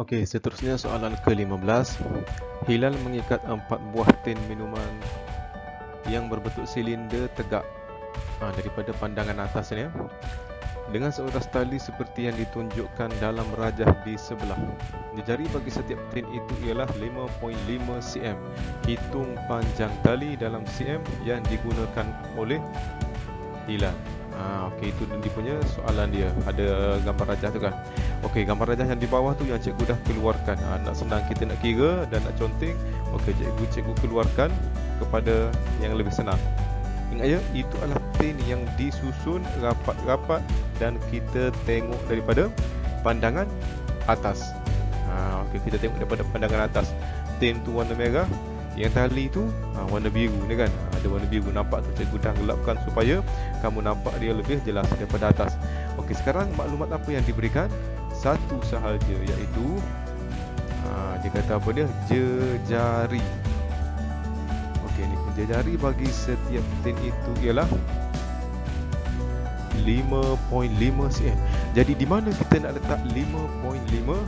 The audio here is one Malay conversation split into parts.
Okey, seterusnya soalan ke-15. Hilal mengikat 4 buah tin minuman yang berbentuk silinder tegak daripada pandangan atas ni dengan seuras tali seperti yang ditunjukkan dalam rajah di sebelah. Jari bagi setiap tin itu ialah 5.5 cm. Hitung panjang tali dalam cm yang digunakan oleh Hilal. Okey, itu dia punya soalan dia. Ada gambar rajah tu kan. Okey, gambar rajah yang di bawah tu yang cikgu dah keluarkan. Nak senang kita nak kira dan nak conteng, okey, cikgu keluarkan kepada yang lebih senang. Ingat ya, itu adalah tin yang disusun rapat-rapat dan kita tengok daripada pandangan atas. Okey, kita tengok daripada pandangan atas. Tin tu warna merah, yang tali tu warna biru ni kan. Ada warna biru, nampak tu cikgu dah gelapkan supaya kamu nampak dia lebih jelas daripada atas. Okey, sekarang maklumat apa yang diberikan? Satu sahaja, iaitu dia kata apa dia? Jejari. Okey, ni jejari bagi setiap tin itu ialah 5.5 cm. Jadi di mana kita nak letak 5.5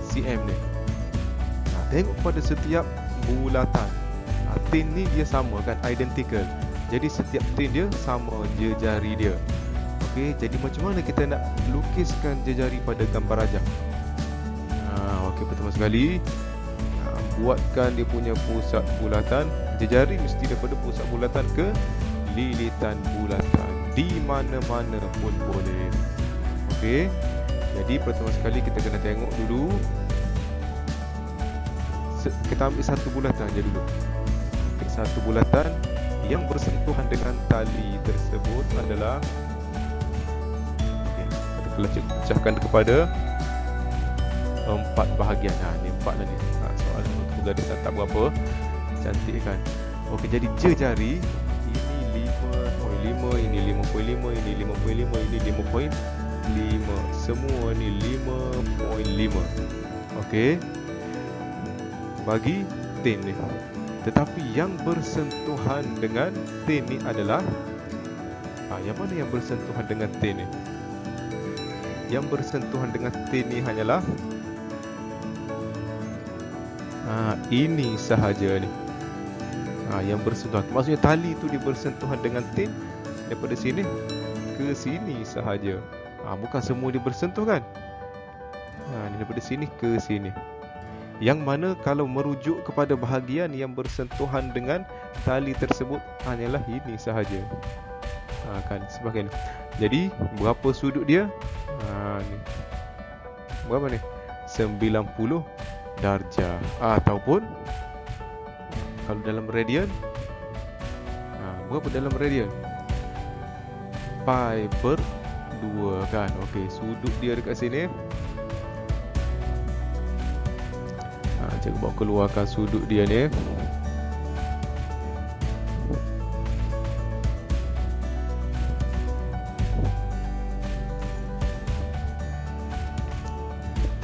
cm ni? Tengok pada setiap bulatan. Tin ni dia sama kan, identical. Jadi setiap tin dia sama jejari dia. Okey, jadi macam mana kita nak lukiskan jejari pada gambar rajah? Okey, pertama sekali buatkan dia punya pusat bulatan. Jejari mesti daripada pusat bulatan ke lilitan bulatan, di mana-mana pun boleh. Okey, jadi pertama sekali kita kena tengok dulu. Kita ambil satu bulatan je dulu. Satu bulatan yang bersentuhan dengan tali tersebut adalah, kalau cikgu pecahkan kepada 4 bahagian. Ni 4 dah ni. Soalan untuk garisan tak berapa cantik kan. Okey, jadi jejari ini 5.5, ini 5.5, ini 5.5, ini 5.5. Semua ni 5.5. Okey, bagi tin ni. Tetapi yang bersentuhan dengan tin ni adalah yang mana yang bersentuhan dengan tin ni? Yang bersentuhan dengan tin ni hanyalah ini sahaja ni. Yang bersentuhan, maksudnya tali tu dia bersentuhan dengan tin daripada sini ke sini sahaja. Bukan semua dia bersentuh kan. Ni daripada sini ke sini. Yang mana kalau merujuk kepada bahagian yang bersentuhan dengan tali tersebut hanyalah ini sahaja. Kan sebahagian. Jadi berapa sudut dia? Ni. Berapa ni? 90 darjah. Ataupun kalau dalam radian, berapa dalam radian? Pi per 2 kan. Okey, sudut dia dekat sini. Cikgu bawa keluarkan sudut dia ni.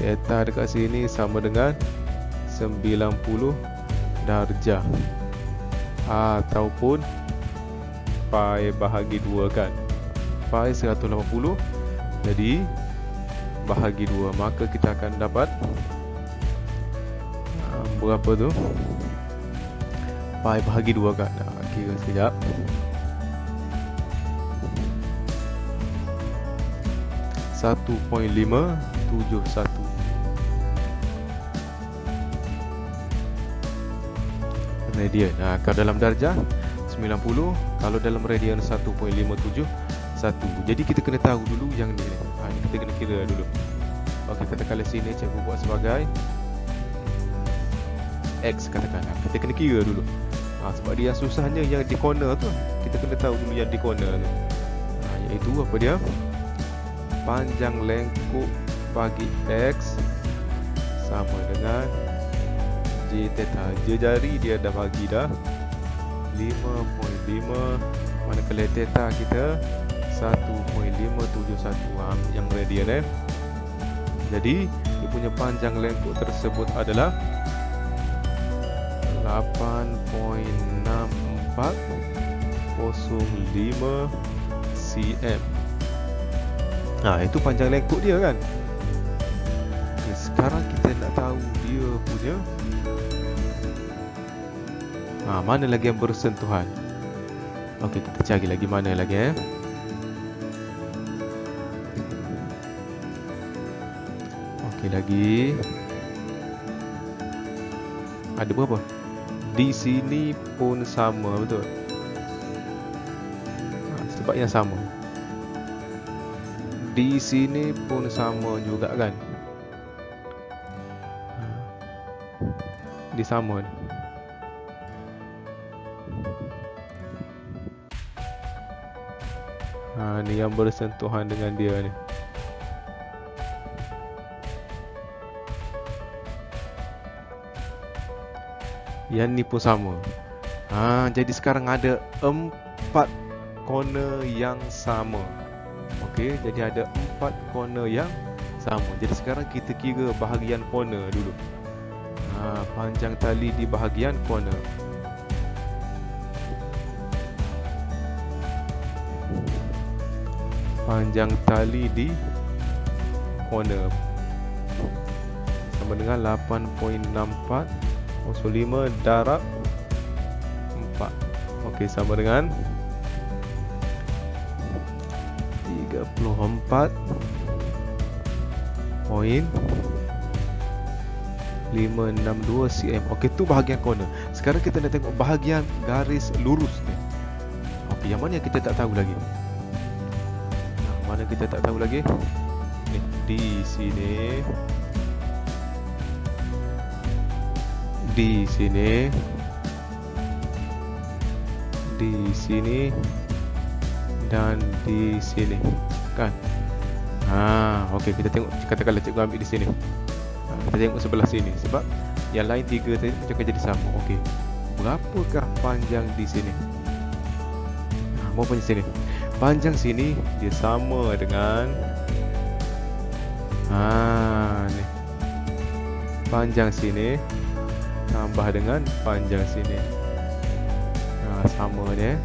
Theta dekat sini sama dengan 90 darjah ataupun pi bahagi 2 kan. Pi 180, jadi bahagi 2, maka kita akan dapat berapa tu? Pi bahagi 2 kan. Kira sekejap. Satu 1.571 radian. Kalau dalam darjah 90, kalau dalam radian 1.571. Jadi kita kena tahu dulu yang ni. Kita kena kira dulu. Okey, katakanlah sini cikgu buat sebagai X katakan. Kita kena kira dulu. Sebab dia yang susahnya yang di corner tu. Kita kena tahu dulu yang di corner tu. Iaitu apa dia? Panjang lengkuk bagi X sama dengan J theta. Jejari dia dah bagi dah 5.5, manakala theta kita 1.571 yang radian Jadi dia punya panjang lengkuk tersebut adalah 8.6405 cm. Itu panjang lengkuk dia kan. Sekarang kita nak tahu dia punya mana lagi yang bersentuhan. Okey, kita cari lagi mana lagi Okey, lagi ada berapa? Di sini pun sama, betul? Sebab yang sama. Di sini pun sama juga kan? Di sama ni. Ni yang bersentuhan dengan dia ni. Yang ni pun sama. Jadi sekarang ada 4 corner yang sama. Okey, jadi ada 4 corner yang sama. Jadi sekarang kita kira bahagian corner dulu. Panjang tali di bahagian corner. Panjang tali di corner sama dengan 8.64 5 darab 4. Okey, sama dengan 34.562 cm. Okey, tu bahagian corner. Sekarang kita nak tengok bahagian garis lurus ni. Okey, yang mana yang kita tak tahu lagi? Mana kita tak tahu lagi? Ni, di sini. Di sini. Di sini. Dan di sini. Kan? Okey, kita tengok, katakanlah cikgu ambil di sini. Kita tengok sebelah sini. Sebab yang lain 3 tadi macam akan jadi sama. Okey, berapakah panjang di sini? Mau panjang sini. Panjang sini dia sama dengan ni. Panjang sini tambah dengan panjang sini. Sama ni.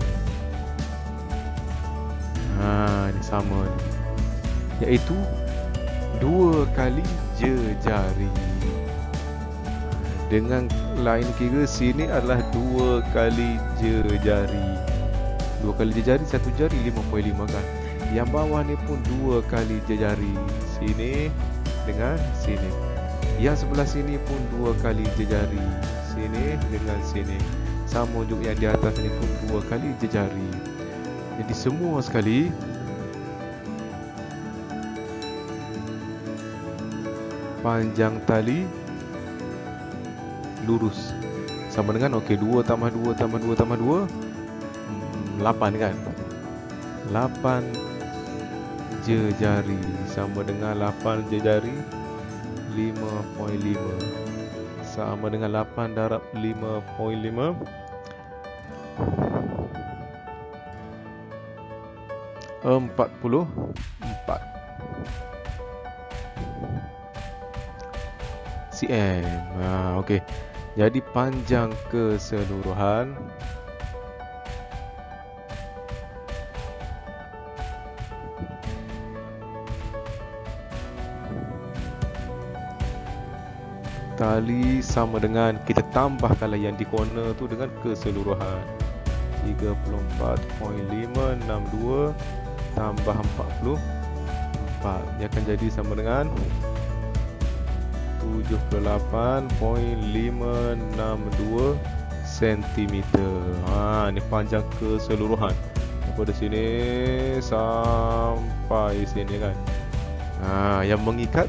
Ni sama ni. Iaitu 2 kali jejari. Dengan lain kira sini adalah 2 kali jejari. 2 kali jejari, 1 jari 5.5 kan. Yang bawah ni pun 2 kali jejari. Sini dengan sini. Yang sebelah sini pun 2 kali jejari. Sini dengan sini. Sama juga yang di atas ni pun 2 kali jejari. Jadi semua sekali panjang tali lurus sama dengan 2 tambah 2 tambah 2 tambah 2 8 kan. 8 jejari sama dengan 8 jejari 5.5 sama dengan 8 darab 5.5 44 cm. Okey. Jadi panjang keseluruhan tali sama dengan, kita tambahkanlah yang di corner tu dengan keseluruhan 34.562 tambah 44, dia akan jadi sama dengan 78.562 cm. Ni panjang keseluruhan daripada sini sampai sini kan. Yang mengikat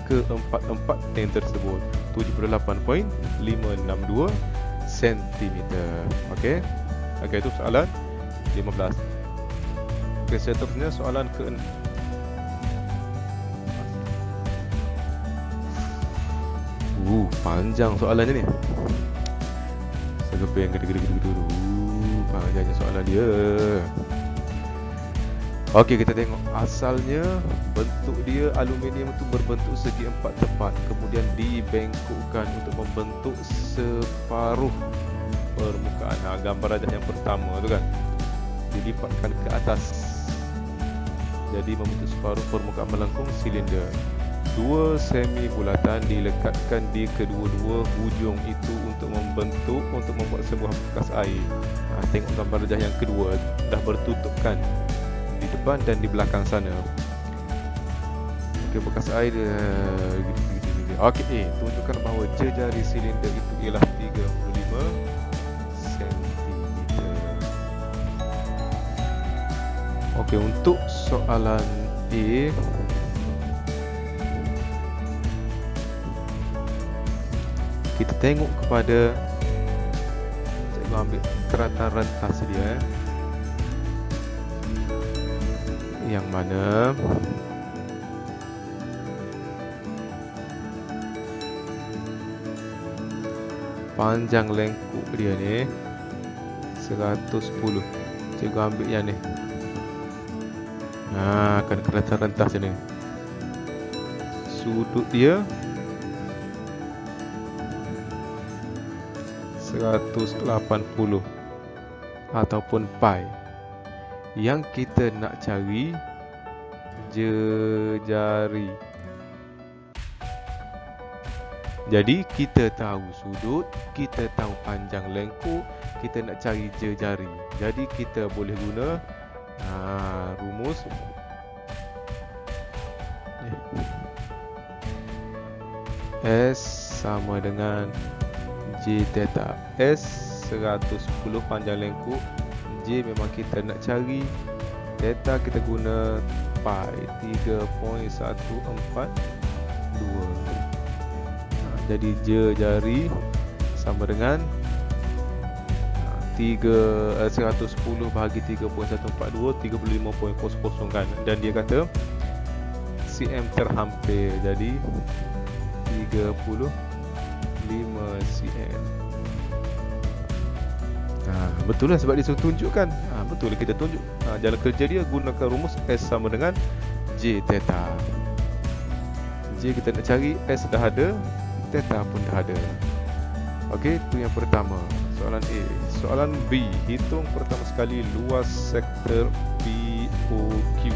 keempat-empat tank tersebut 78.562 cm. Okey. Okey, itu soalan 15. Okey, seterusnya soalan ke-6. Panjang soalannya ni. Segepe yang gede-gede. Panjangnya soalan dia. Okey, kita tengok. Asalnya bentuk dia aluminium itu berbentuk segi 4 tepat, kemudian dibengkokkan untuk membentuk separuh permukaan. Gambar rajah yang pertama tu kan, dilipatkan ke atas, jadi membentuk separuh permukaan melengkung silinder. Dua semi bulatan dilekatkan di kedua-dua hujung itu untuk membuat sebuah bekas air. Tengok gambar rejah yang kedua, dah bertutupkan di depan dan di belakang sana. Okey, bekas air gitu. Okey, tunjukkan bahawa jejari silinder itu ialah 35 cm. Okey, untuk soalan A, kita tengok kepada, cikgu ambil keratan rentas dia, yang mana panjang lengkuk dia ni 110. Cikgu ambil yang ni. Kan keratan rentas ni. Sudut dia 180 ataupun pi. Yang kita nak cari jejari. Jadi kita tahu sudut, kita tahu panjang lengkuk, kita nak cari jejari. Jadi kita boleh guna rumus S sama dengan J theta. S 110 panjang lengkuk, J memang kita nak cari, theta kita guna pi 3.142. Jadi jejari sama dengan 110 bahagi 3.142, 35.00 kan. Dan dia kata cm terhampir, jadi 35 cm. Betul lah, sebab dia suruh tunjukkan. Betul lah kita tunjuk. Jalan kerja dia gunakan rumus S sama dengan J theta. J kita nak cari, S dah ada, theta pun dah ada. Okey, itu yang pertama, soalan A. Soalan B, hitung pertama sekali luas sektor POQ.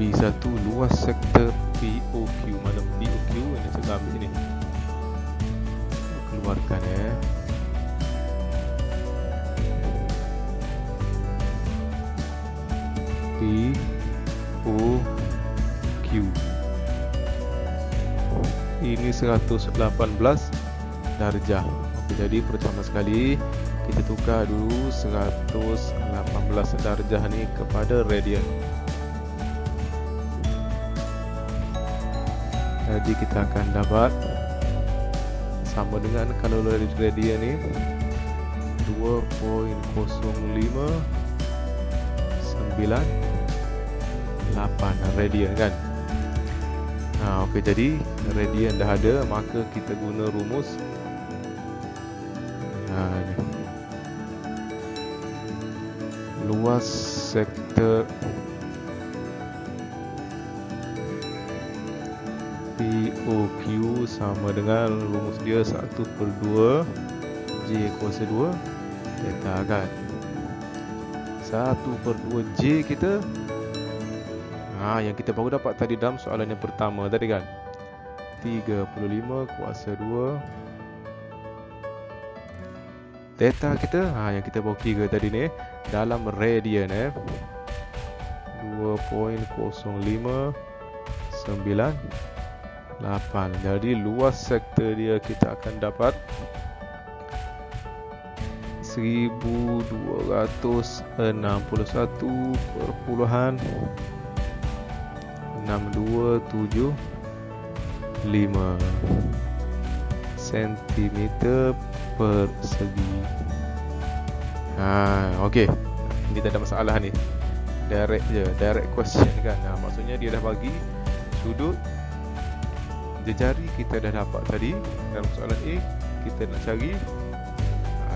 B1, luas sektor POQ. Mana POQ? Ini saya ambil ni. Keluarkan POQ. Ini 118 darjah. Okey, jadi pertama sekali kita tukar dulu 118 darjah ni kepada radian. Jadi kita akan dapat sama dengan, kalau radian ni 2.0598 radian kan. Okey, jadi radian dah ada, maka kita guna rumus ni. Luas sektor POQ sama dengan rumus dia 1/2 J kuasa 2 theta kan. 1/2 J kita yang kita baru dapat tadi dalam soalan yang pertama tadi kan, 35 kuasa 2 theta kita, yang kita baru kira tadi ni dalam radian 2.0598. Jadi luas sektor dia kita akan dapat 1261.6275 cm persegi. Okey, ini tak ada masalah ni, direct je, direct question kan. Maksudnya dia dah bagi sudut, jejari kita dah dapat tadi dalam soalan A. Kita nak cari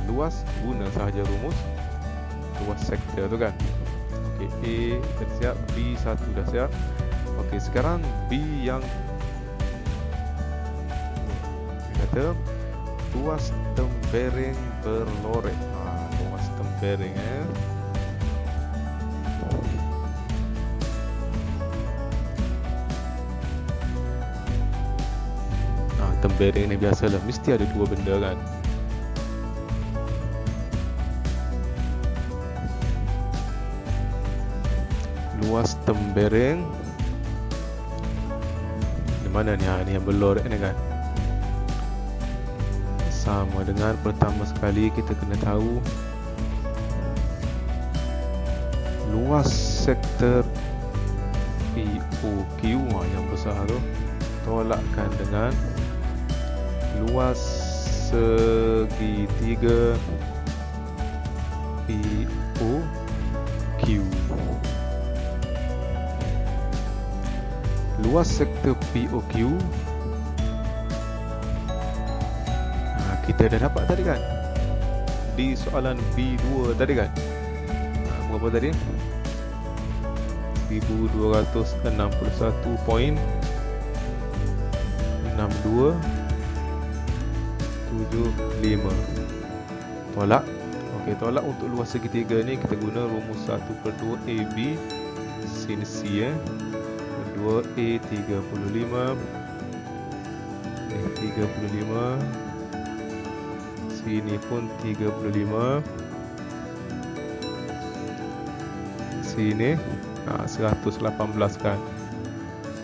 luas, guna sahaja rumus luas sektor tu kan. Okey, A dah siap, B1 dah siap. Okey, sekarang B yang Luas tembereng berlorek. Luas tembereng tembereng ni biasalah mesti ada dua benda kan. Luas tembereng di mana ni? Ni yang berlorek ni kan. Sama dengan pertama sekali kita kena tahu luas sektor POQ yang besar tu tolakkan dengan luas segitiga POQ. Luas sektor POQ kita dah dapat tadi kan di soalan B2 tadi kan. Berapa tadi? 1261.6275. Tolak. Okey, tolak untuk luas segitiga ni kita guna rumus 1/2 AB sin C 2A 35 sini pun 35, sini 118 kan,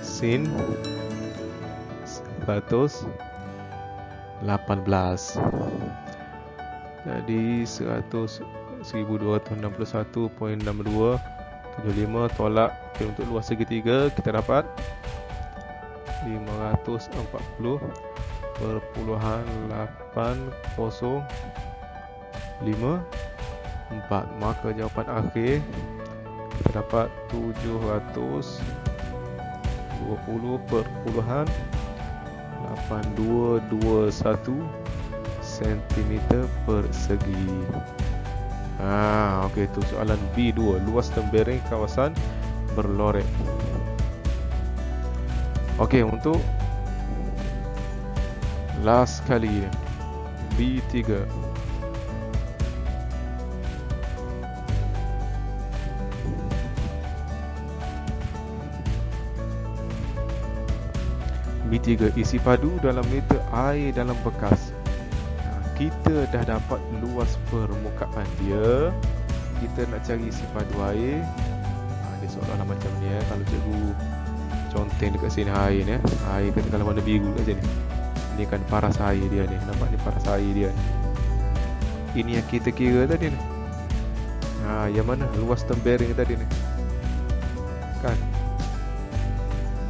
sin 118. Jadi 1261.6275 tolak. Okay, untuk luas segitiga kita dapat 540.805.4. Maka jawapan akhir kita dapat 720.8221 cm persegi. Okey, itu soalan B2, luas tembereng kawasan berlorek. Okey, untuk last kali B3. B3, isi padu dalam liter air dalam bekas. Kita dah dapat luas permukaan dia. Kita nak cari isi padu air. Dia soalan macam ni kalau cikgu conteng dekat sini air ni. Air kata kalau warna biru kat sini. Ini kan paras air dia ni. Nampak ni paras air dia ni. Ini yang kita kira tadi ni. Yang mana luas tembereng tadi ni. Kan?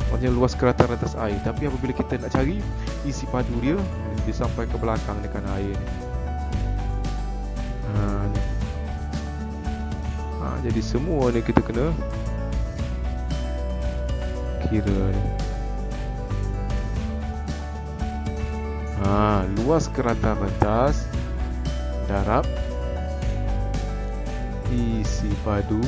Maksudnya luas keratan atas air. Tapi apabila kita nak cari isi padu dia, dia sampai ke belakang dekat air ni. Ni. Jadi semua ni kita kena kira ni. Luas keratan rentas darab isi padu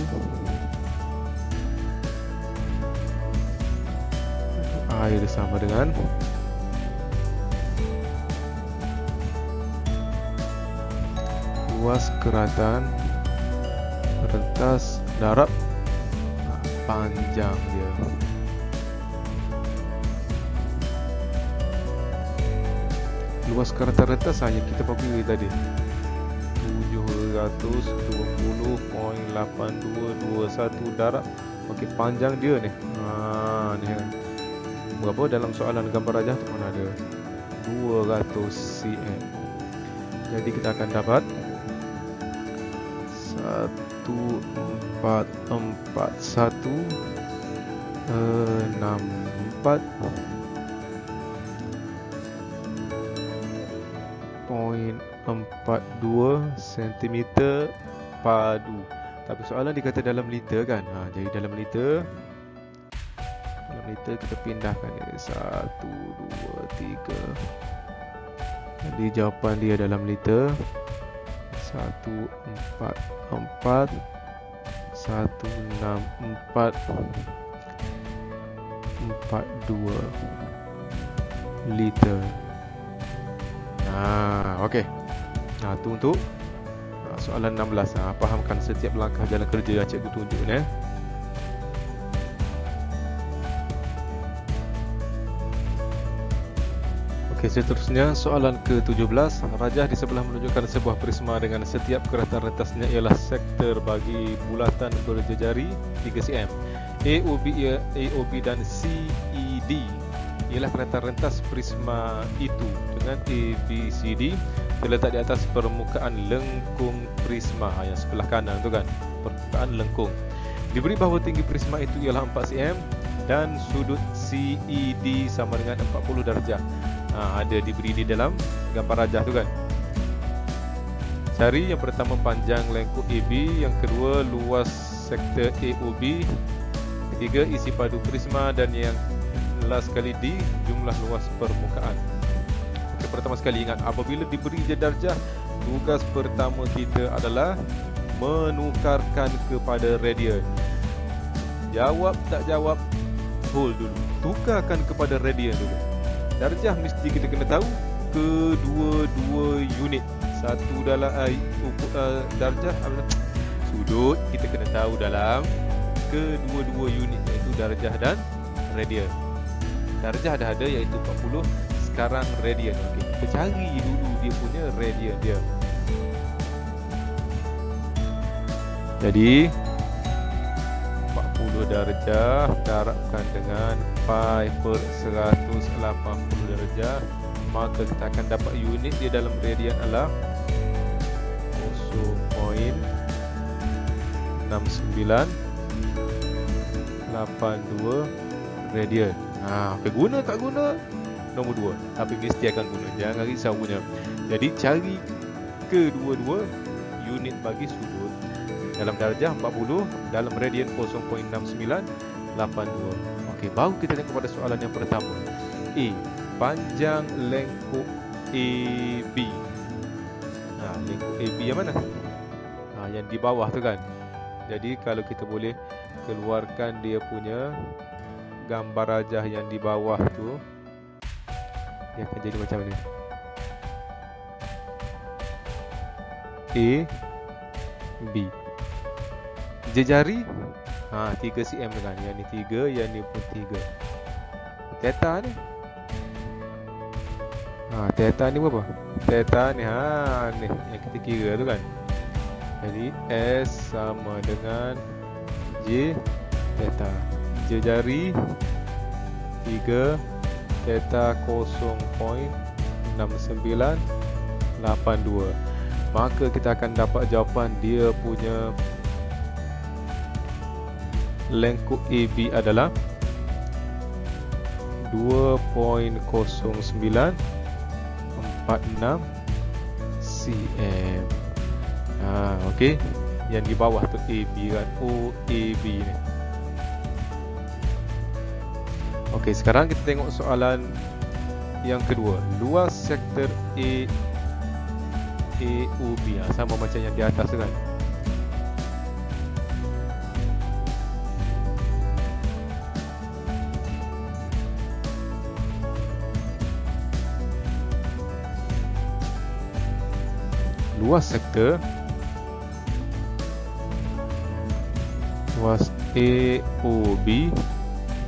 air sama dengan luas keratan rentas darab panjang dia. Luas keratan rentas hanya kita pakai tadi 720.8221 darab. Okey, panjang dia ni. Ni kan. Berapa dalam soalan gambar rajah tu mana ada 200 cm. Jadi kita akan dapat 1441.42 cm padu. Tapi soalan dikata dalam liter kan. Jadi dalam liter kita pindahkan ni 1, 2, 3. Jadi jawapan dia dalam liter 144.16442 liter. Okey. Tu untuk soalan 16. Fahamkan setiap langkah jalan kerja yang cikgu tunjuk ni. Okey, seterusnya soalan ke-17. Rajah di sebelah menunjukkan sebuah prisma dengan setiap keratan rentasnya ialah sektor bagi bulatan berjejari 3 cm. AOB dan CED ialah keratan rentas prisma itu dengan ABCD terletak di atas permukaan lengkung prisma yang sebelah kanan tu kan, permukaan lengkung. Diberi bahawa tinggi prisma itu ialah 4 cm dan sudut CED sama dengan 40 darjah. Ada diberi di dalam gambar rajah tu kan. Cari yang pertama panjang lengkung AB, yang kedua luas sektor AOB, ketiga isi padu prisma, dan yang last sekali D jumlah luas permukaan. Okey, pertama sekali ingat, apabila diberi je darjah, tugas pertama kita adalah menukarkan kepada radian. Jawab tak jawab, hold dulu, tukarkan kepada radian dulu. Darjah mesti kita kena tahu kedua-dua unit. Satu dalam darjah sudut kita kena tahu dalam kedua-dua unit, iaitu darjah dan radian. Darjah dah ada iaitu 40, sekarang radian. Okey, kita cari dulu dia punya radian dia. Jadi 40 darjah darabkan dengan pi per 180 darjah, maka kita akan dapat unit dia dalam radian adalah 0.6982 radian. Okey, guna tak guna nombor 2, tapi mesti akan guna, jangan risau punya. Jadi cari kedua-dua unit bagi sudut. Dalam darjah 40, dalam radian 0.6982. Okey, baru kita tengok pada soalan yang pertama. A, panjang lengkung AB. Lengkung AB yang mana? Yang di bawah tu kan. Jadi kalau kita boleh keluarkan dia punya gambar rajah yang di bawah tu, dia akan jadi macam ni. A, B. Jejari 3 cm kan. Yang ni 3, yang ni pun 3. Theta ni theta ni berapa? Theta ni ni yang kita kira tu kan. Jadi S sama dengan J theta. Jejari 3, theta 0.6982. Maka kita akan dapat jawapan dia punya lengkung AB adalah 2.0946 cm. Okey, yang di bawah tu AB kan, OAB ni. Okey, sekarang kita tengok soalan yang kedua. Luas sektor AOB sama macam yang di atas tu kan. Luas sektor, luas AOB,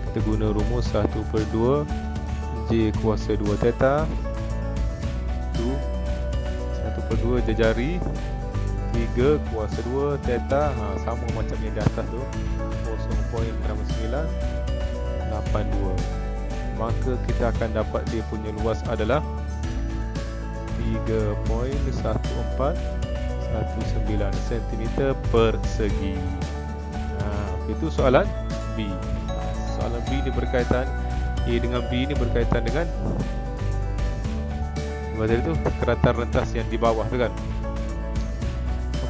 kita guna rumus 1/2 J kuasa 2 theta, 1/2 jejari 3 kuasa 2 theta. Sama macam yang di atas tu, 0.6982. Maka kita akan dapat dia punya luas adalah 3.1419 cm persegi. Itu soalan B. Soalan B ni berkaitan, A dengan B ni berkaitan dengan apa tadi tu? Keratan rentas yang di bawah tu kan.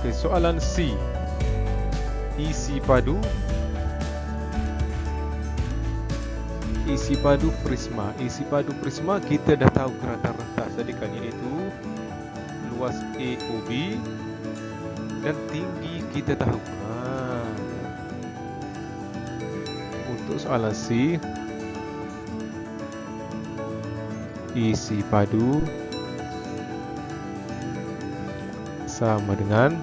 Okey, soalan C. Isi padu prisma. Isi padu prisma kita dah tahu keratan rentas tadi kan, iaitu luas AOB dan tinggi kita tahu. Untuk soalan C, isi padu sama dengan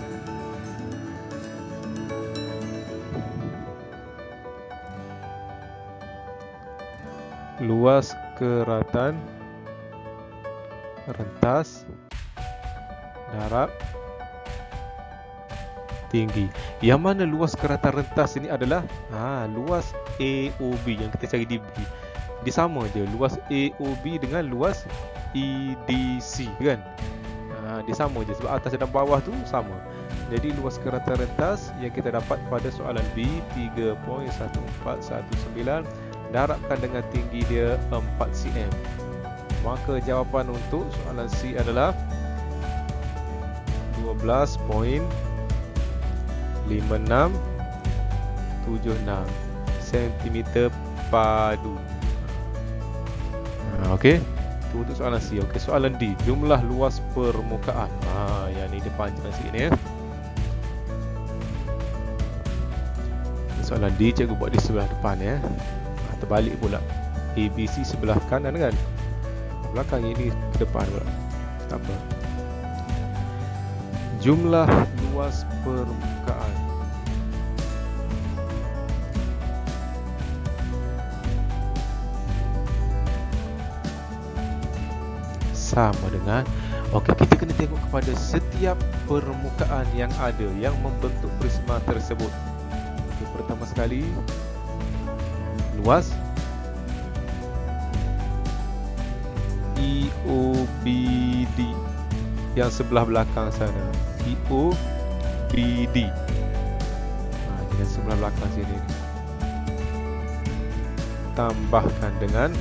luas keratan rentas darab tinggi. Yang mana luas keratan rentas ini adalah luas AOB yang kita cari di B. Dia sama je luas AOB dengan luas EDC kan. Dia sama je sebab atas dan bawah tu sama. Jadi luas keratan rentas yang kita dapat pada soalan B 3.1419 darabkan dengan tinggi dia 4 cm. Maka jawapan untuk soalan C adalah 12.5676 cm padu. Okey. Itu untuk soalan C. Okey, soalan D, jumlah luas permukaan. Yang ni dia panjang sikit ni ya. Soalan D cikgu buat di sebelah depan ya. Terbalik pula. ABC sebelah kanan kan. Belakang ini ke depan pula. Tak apa. Jumlah luas permukaan. Sama dengan kita kena tengok kepada setiap permukaan yang ada yang membentuk prisma tersebut. Pertama sekali luas EOBD yang sebelah belakang sana. EOBD yang sebelah belakang sini. Tambahkan dengan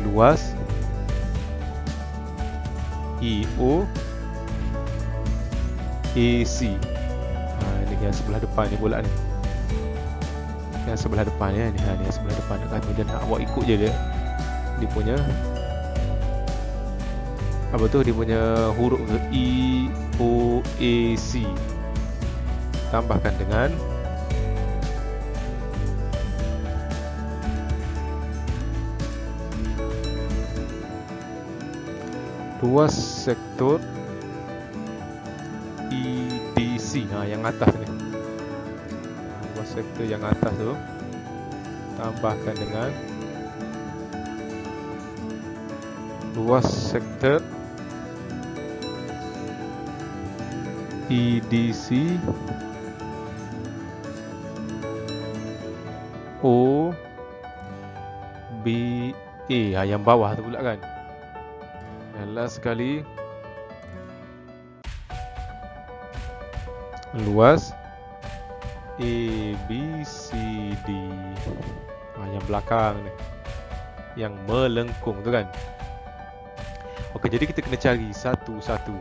luas EOAC. Ini yang sebelah depan ni pula ni. Yang sebelah depan ya, ni yang sebelah depan dekat tu, dan awak ikut je dia punya dia punya huruf EOAC. Tambahkan dengan luas sektor EDC. Yang atas ni. Luas sektor yang atas tu tambahkan dengan luas sektor EDC OBA. Yang bawah tu pula kan. Dan last sekali luas ABCD. Yang belakang ni, yang melengkung tu kan. Okey, jadi kita kena cari satu-satu.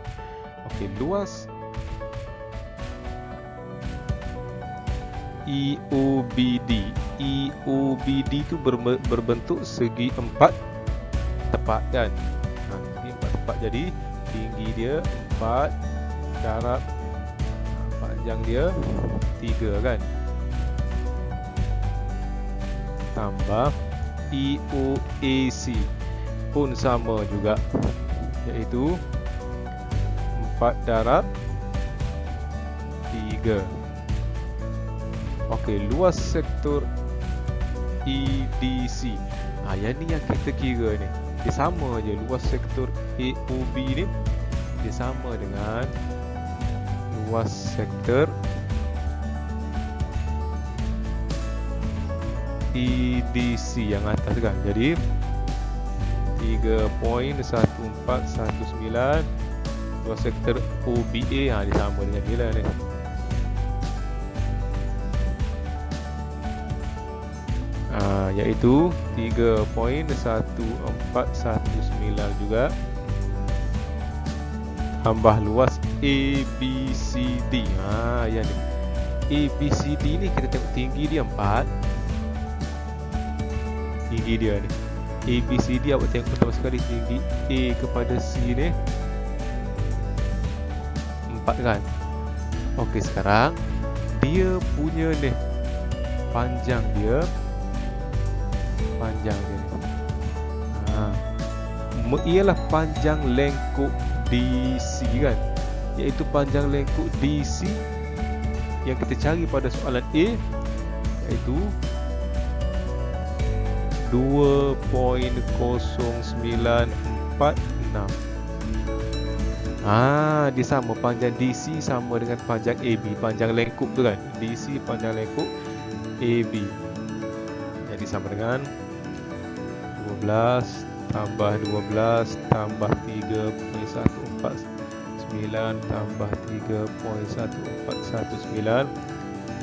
Okey, luas EOBD. EOBD tu berbentuk segi 4 tepat kan. Segi 4 tepat, jadi tinggi dia 4 darab panjang dia 3 kan. Tambah EOAC pun sama juga, iaitu 4 darab 3. Okey, luas sektor EDC. Yang ni yang kita kira ni. Dia sama je, luas sektor AOB ni dia sama dengan luas sektor EDC yang atas kan. Jadi 3.1419 luas sektor OBA. Dia sama dengan dia ni. Iaitu 3.1419 juga. Tambah luas ABCD. Yang ni ABCD ni kita tengok tinggi dia 4. Tinggi dia ni ABCD, awak tengok pertama sekali tinggi A kepada C ni 4 kan. Okey, sekarang dia punya ni panjang dia ni ialah panjang lengkuk DC kan, iaitu panjang lengkuk DC yang kita cari pada soalan A, iaitu 2.0946. Dia sama, panjang DC sama dengan panjang AB, panjang lengkuk tu kan, DC panjang lengkuk AB. Jadi sama dengan 12 tambah 12 tambah 3.1419 tambah 3.1419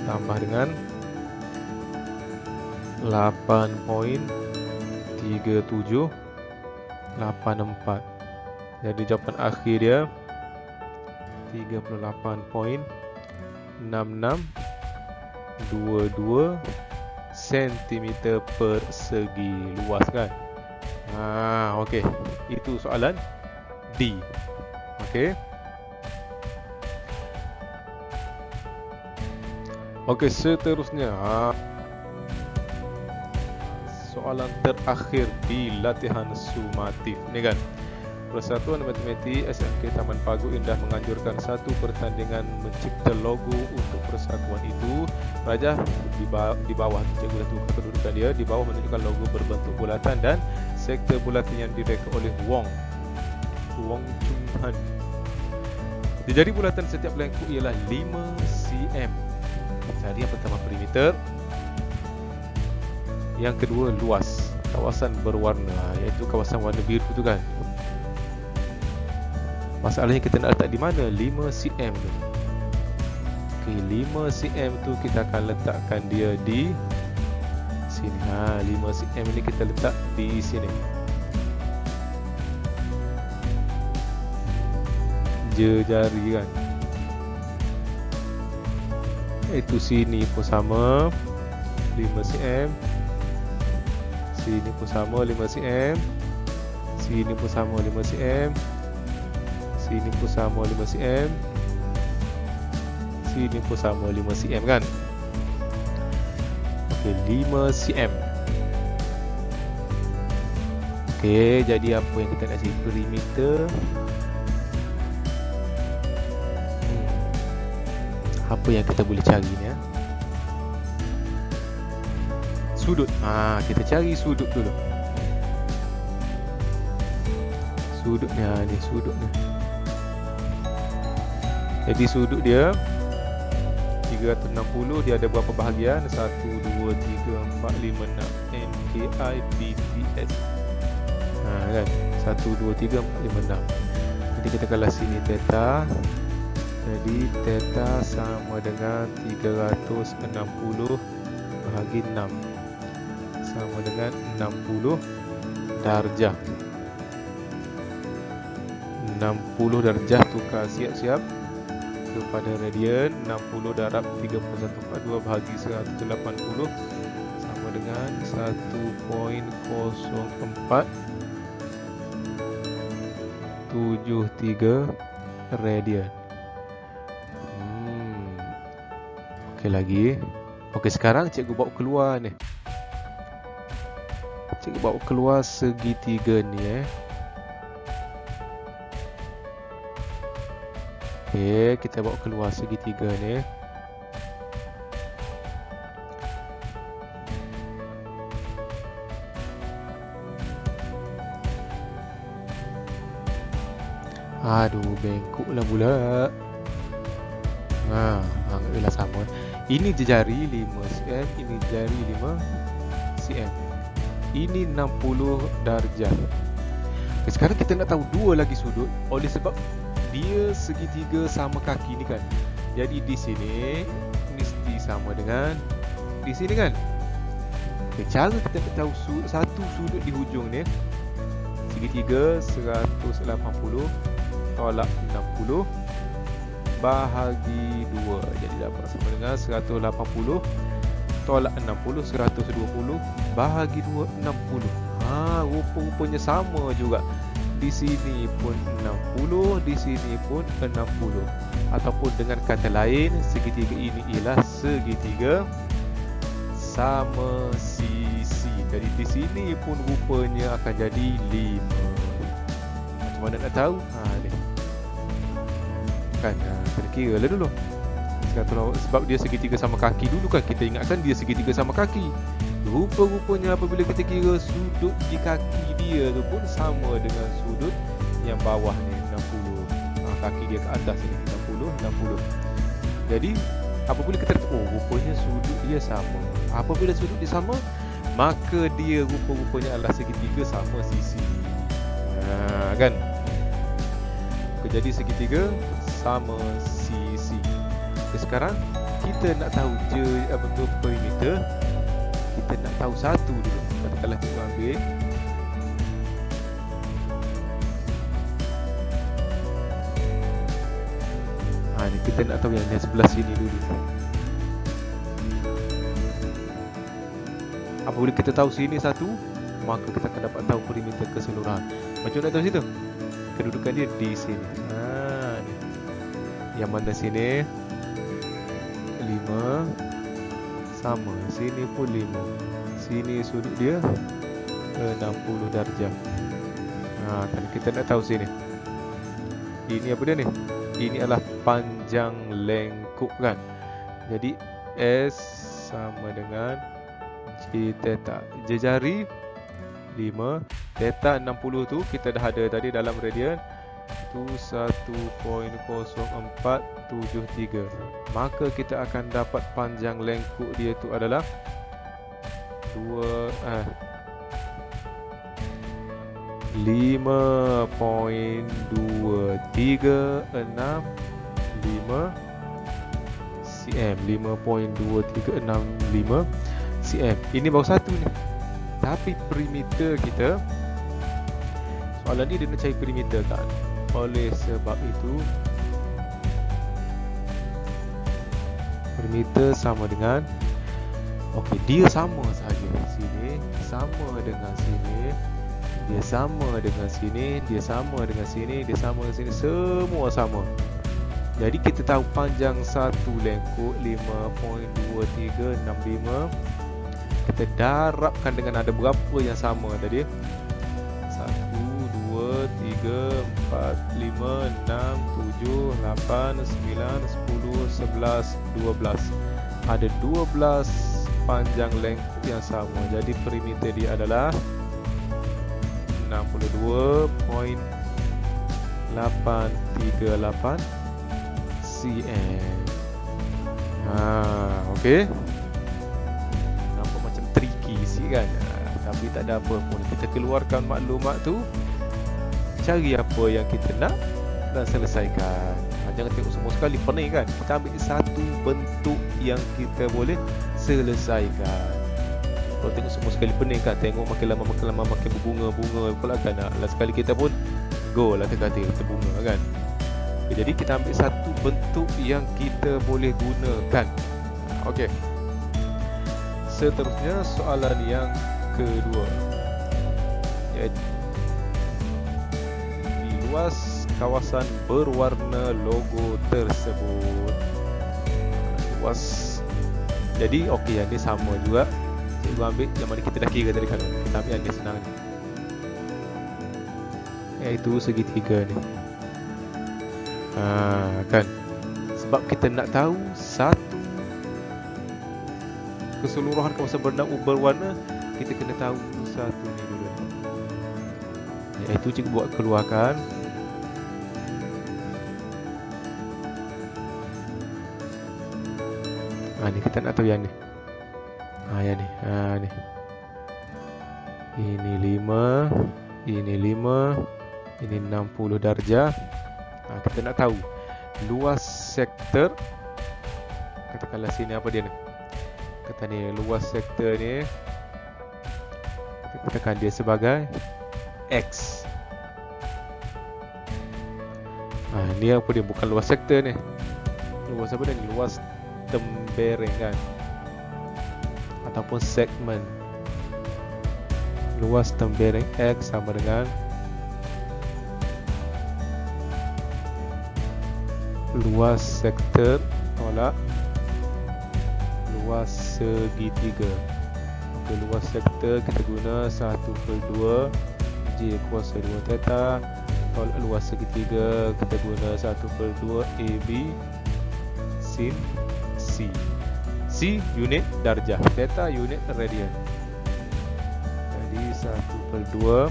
tambah dengan 8.3784. Jadi jawapan akhir dia 38.6622 cm persegi luas kan. Okey. Itu soalan D. Okey. Okey, seterusnya soalan terakhir di latihan sumatif ni kan. Persatuan Matematik SMK Taman Pagu Indah menganjurkan satu pertandingan mencipta logo untuk persatuan itu. Raja di bawah cikgu dah tukar kedudukan dia. Di bawah menunjukkan logo berbentuk bulatan dan sektor bulatan yang direka oleh Wong Chung Han. Jari bulatan setiap lengkuk ialah 5 cm. Jadi yang pertama perimeter, yang kedua luas, kawasan berwarna, iaitu kawasan warna biru tu kan. Masalahnya kita nak letak di mana 5 cm tu. Okey, 5 cm tu kita akan letakkan dia di sini. 5 cm ni kita letak di sini. Jari kan. Itu sini pun sama 5 cm. Sini pun sama 5 cm. Sini pun sama 5 cm. Sini pun sama 5 cm. Sini pun sama 5 cm kan. Okey, 5 cm. Okey, jadi apa yang kita nak cari? Perimeter. Apa yang kita boleh cari ni ya? Sudut. Kita cari sudut dulu. Sudutnya ni, sudutnya. Jadi sudut dia 360, dia ada berapa bahagian? 1, 2, 3, 4, 5, 6 NKI BTS. Kan? 1, 2, 3, 4, 5, 6. Jadi kita kalau sini theta. Jadi theta sama dengan 360 bahagi 6 sama dengan 60 darjah. 60 darjah tukar siap-siap kepada radian. 60 darab 3.142 bahagi 180 sama dengan 1.0473 radian. Okey lagi. Okey, sekarang cikgu bawa keluar ni. Cikgu bawa keluar segitiga ni Okey, kita bawa keluar segitiga ni. Aduh, bengkok lah pula. Anggaplah sama. Ini jari 5 cm, ini jari 5 cm. Ini 60 darjah. Okay, sekarang kita nak tahu dua lagi sudut. Oleh sebab dia segitiga sama kaki ni kan. Jadi di sini mesti sama dengan di sini kan. Okay, cara kita nak tahu satu sudut di hujung ni, segitiga 180 tolak 60 bahagi 2. Jadi dapat sama dengan 180 tolak 60, 120 bahagi 2, 60. Rupa-rupanya sama juga. Di sini pun 60, di sini pun 60. Ataupun dengan kata lain, segitiga ini ialah segitiga sama sisi. Jadi di sini pun rupanya akan jadi 5. Macam mana nak tahu? Ni. kan. Kena kira lah dulu. Sebab dia segitiga sama kaki dulu kan, kita ingatkan dia segitiga sama kaki. Rupa-rupanya apabila kita kira sudut di kaki dia tu pun sama dengan sudut yang bawah ni, 60. Kaki dia ke atas ni 60. Jadi apabila kita rupanya sudut dia sama. Apabila sudut dia sama, maka dia rupa-rupanya adalah segitiga sama sisi. Kan? Jadi segitiga sama sisi. Sekarang kita nak tahu bentuk perimeter. Kita nak tahu satu dulu. Katakanlah kita ambil ni, kita nak tahu yang sebelah sini dulu. Apabila kita tahu sini satu, maka kita akan dapat tahu perimeter keseluruhan. Macam nak tahu situ? Kedudukan dia di sini. Ni. Yang mana sini 5 sama, sini pun 5. Sini sudut dia 60 darjah. Kan kita nak tahu sini. Ini apa dia ni? Ini adalah panjang lengkuk kan. Jadi S sama dengan J theta. Jari 5, theta 60 tu kita dah ada tadi dalam radian tu 1.0473. Maka kita akan dapat panjang lengkuk dia tu adalah 5.2365 cm. 5.2365 cm. Ini baru satu ni. Tapi perimeter kita, soalan ni dia nak cari perimeter kan. Oleh sebab itu perimeter sama dengan, okey, dia sama saja. Sini sama dengan sini, dia sama dengan sini, dia sama dengan sini, dia sama dengan sini, semua sama. Jadi kita tahu panjang satu lengkuk 5.2365. Kita darabkan dengan ada berapa yang sama tadi? 1, 2, 3, 4, 5, 6, 7, 8, 9, 10, 11, 12. Ada 12 panjang lengkuk yang sama. Jadi perimeter dia adalah 62.838 cm. Okey. Nampak macam tricky sikit kan? Tapi tak ada apa pun. Kita keluarkan maklumat tu, cari apa yang kita nak dan selesaikan. Jangan tengok semua sekali, pening kan? Kita ambil satu bentuk yang kita boleh selesaikan. Kalau tengok semua sekali pening kan? Tengok makin lama makin berbunga-bunga pula kan? Last sekali kita pun go lah kata terbunga kan? Jadi kita ambil satu bentuk yang kita boleh gunakan. Okey. Seterusnya soalan yang kedua. Iaitu di luas kawasan berwarna logo tersebut. Luas. Jadi okey, yang ni sama juga. Cikgu ambil yang mana kita dah kira tadi kan. Kita ambil yang ni senang ni. Iaitu segitiga ni. Kan. Sebab kita nak tahu satu keseluruhan kawasan berwarna, kita kena tahu satu ni dulu. Iaitu cikgu buat keluarkan. Ni kita nak tahu yang ni. Yang ni. Ni. Ini 5, ini 5, ini 60 darjah. Kita nak tahu luas sektor. Katakanlah sini apa dia ni? Kata ni luas sektor ni, kita katakan dia sebagai X. Ni apa dia? Bukan luas sektor ni. Luas apa dia ni? Luas tembereng kan? Ataupun segmen. Luas tembereng X sama dengan luas sektor tolak luas segitiga. Okey, luas sektor kita guna 1/2 J kuasa 2 theta Tolak luas segitiga kita guna 1/2 AB sin C. C unit darjah, theta unit radian. Jadi 1/2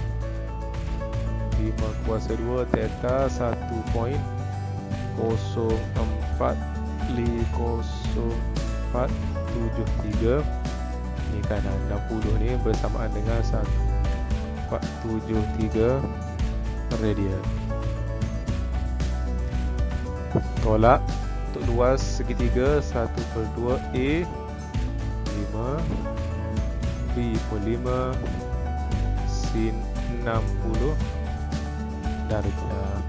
5/2 theta 1.0450473. Ini kanan 60 ni bersamaan dengan 1473 radian. Tolak untuk luas segitiga 1/2 A 5 B pun 5 sin 60 darjah.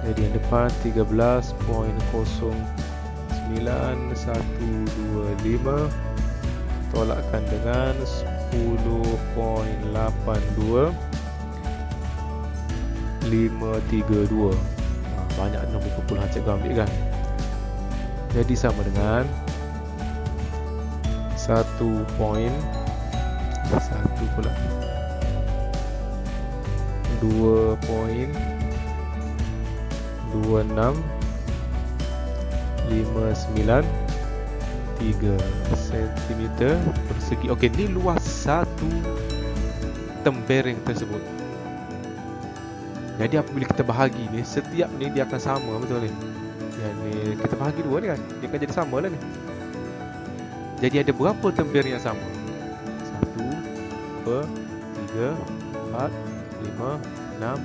Jadi yang depan 13.09125 tolakkan dengan 10.82 532. Banyak nombor kumpulan cikgu ambil kan. Jadi sama dengan 1 pula 2.2659 3 cm persegi. Okey, ni luas satu tembereng tersebut. Jadi apabila kita bahagi ni, setiap ni dia akan sama, betul ni? Yang ni kita bahagi dua ni kan, dia akan jadi sama lah ni. Jadi ada berapa tembereng yang sama? 1, 2, 3, 4, 5, 6,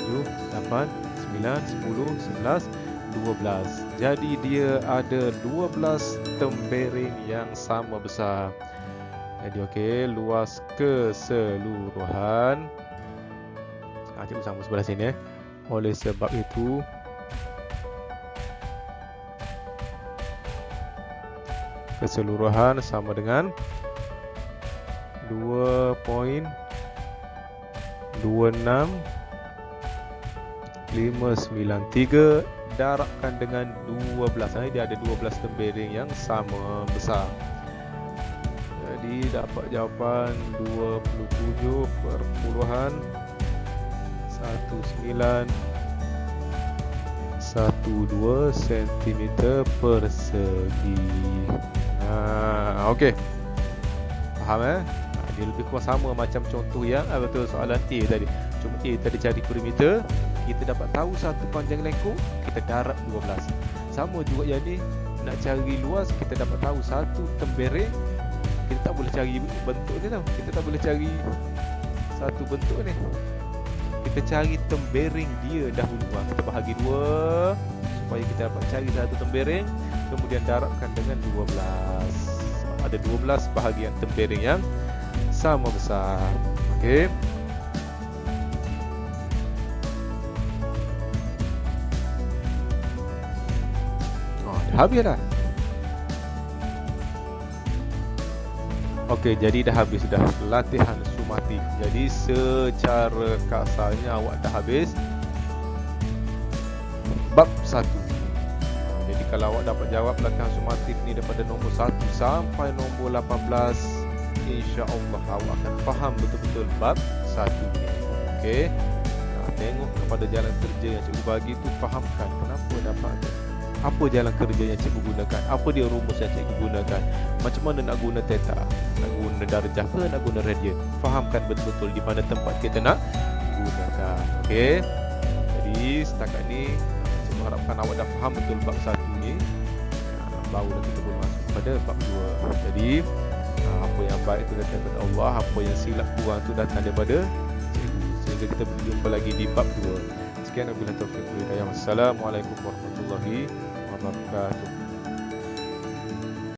7, 8, 9, 10, 11, 12. Jadi dia ada 12 tembereng yang sama besar. Jadi okey, luas keseluruhan. Cikgu sama sebelah sini Oleh sebab itu keseluruhan sama dengan 2.26593 darabkan dengan 12. Dia ada 12 tembereng yang sama besar. Jadi dapat jawapan 27.1912 cm persegi. Okey. Faham dia lebih kurang sama macam contoh yang betul soalan A tadi. Cuma A tadi cari perimeter, kita dapat tahu satu panjang lengkung, kita darab 12. Sama juga yang ni, nak cari luas, kita dapat tahu satu tembereng. Kita tak boleh cari bentuk ni tau. Kita tak boleh cari satu bentuk ni. Kita cari tembereng dia dahulu. Kita bahagi dua supaya kita dapat cari satu tembereng, kemudian darabkan dengan 12. Ada 12 bahagian tembereng yang sama besar. Okey. Dah habis dah. Okey, jadi dah habis dah latihan sumatif. Jadi secara kasarnya awak dah habis bab 1. Jadi kalau awak dapat jawab latihan sumatif ni daripada nombor 1 sampai nombor 18, insya-Allah awak akan faham betul-betul bab 1 ni. Okey. Tengok kepada jalan kerja yang cikgu bagi tu, fahamkan kenapa dapat apa jalan kerja yang cikgu gunakan, apa dia rumus yang cikgu gunakan, macam mana nak guna theta, nak guna darjah ke nak guna radian. Fahamkan betul-betul di mana tempat kita nak gunakan. Okey. Jadi setakat ni cikgu harapkan awak dah faham betul bab 1 ni. Barulah kita boleh masuk pada bab 2. Jadi apa yang baik itu datang daripada Allah, apa yang silap kurang itu datang daripada cikgu. Sehingga kita berjumpa lagi di bab 2. Sekian, wabillahi taufiq wal hidayah. Wassalamualaikum warahmatullahi wabarakatuh.